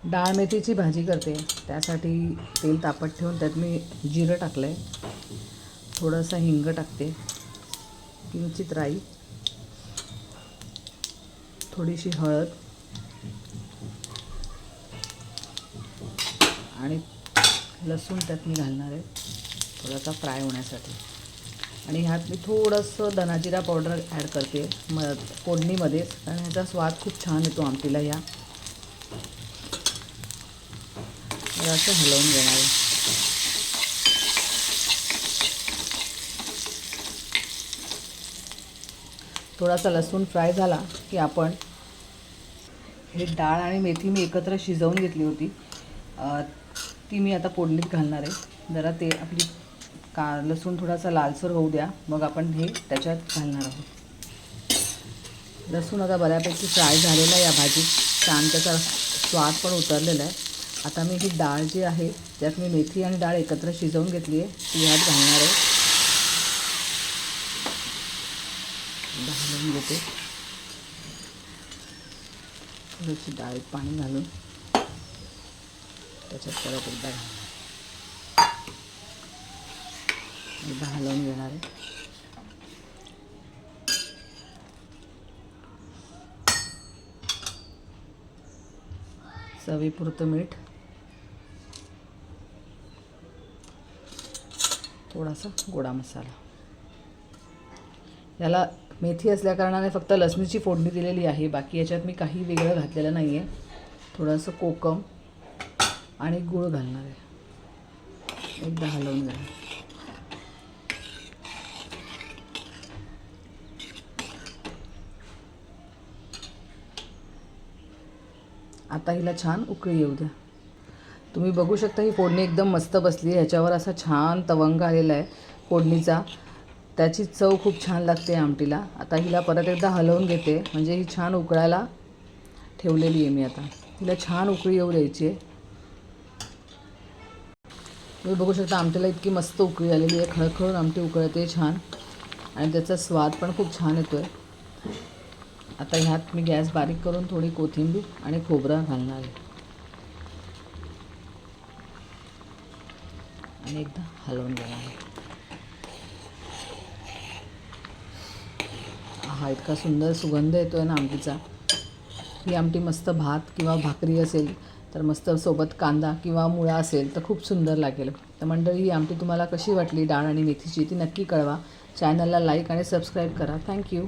डाळ मेथीची भाजी करते, त्यासाठी तेल तापत ठेवून त्यात मी जिरं टाकलं आहे, थोडंसं हिंग टाकते, किंचित राई, थोडीशी हळद आणि लसूण त्यात मी घालणार आहे थोडासा फ्राय होण्यासाठी. आणि ह्यात मी थोडंसं धनाजिरा पावडर ॲड करते फोडणीमध्येच, कारण ह्याचा स्वाद खूप छान येतो आमटीला. असं हलवून घेणार आहे. थोडासा लसूण फ्राय झाला की आपण हे डाळ आणि मेथी मी एकत्र शिजवून घेतली होती, ती मी आता फोडणीत घालणार आहे. जरा ते आपली लसूण थोडासा लालसर होऊ द्या, मग आपण हे त्याच्यात घालणार आहोत. लसूण आता बऱ्यापैकी फ्राय झालेला आहे, या भाजीत छान त्याचा स्वाद पण उतरलेला आहे. आता मी ही डाळ जी आहे त्यात मी मेथी आणि डाळ एकत्र शिजवून घेतली आहे, ती ह्यात घालणार आहे. घालून घेते थोडीशी डाळीत पाणी घालून त्याच्यात परत एकदा हलवून घेणार आहे. चवीपुरतं मीठ, थोडासा गोडा मसाला. याला मेथी असल्याकारणाने फक्त लसणीची फोडणी दिलेली आहे, बाकी याच्यात मी काही वेगळं घातलेलं नाही आहे. थोडंसं कोकम आणि गूळ घालणार आहे, एकदा हलवून घ्या. आता हिला छान उकळी येऊ द्या. तुम्ही बघू शकता ही फोडणी एकदम मस्त बसली. ह्याच्यावर असा छान तवंग आलेला आहे फोडणीचा, त्याची चव खूप छान लागते आमटीला. आता हिला परत एकदा हलवून घेते, म्हणजे ही छान उकळायला ठेवलेली आहे मी. आता हिला छान उकळी येऊ द्यायची आहे. तुम्ही बघू शकता आमटीला इतकी मस्त उकळी आलेली आहे, खळखळून आमटी उकळते छान, आणि त्याचा स्वाद पण खूप छान येतो आहे. आता ह्यात मी गॅस बारीक करून थोडी कोथिंबीर आणि खोबरं घालणार आहे आणि एकदा हलवून घेणार आहे. हा इतका सुंदर सुगंध येतो आहे ना आमटीचा. ही आमटी मस्त भात किंवा भाकरी असेल तर मस्त, सोबत कांदा किंवा मुळा असेल तर खूप सुंदर लागेल. तर मंडळी, ही आमटी तुम्हाला कशी वाटली डाळ आणि मेथीची ती नक्की कळवा. चॅनलला लाईक आणि सबस्क्राईब करा. थँक्यू.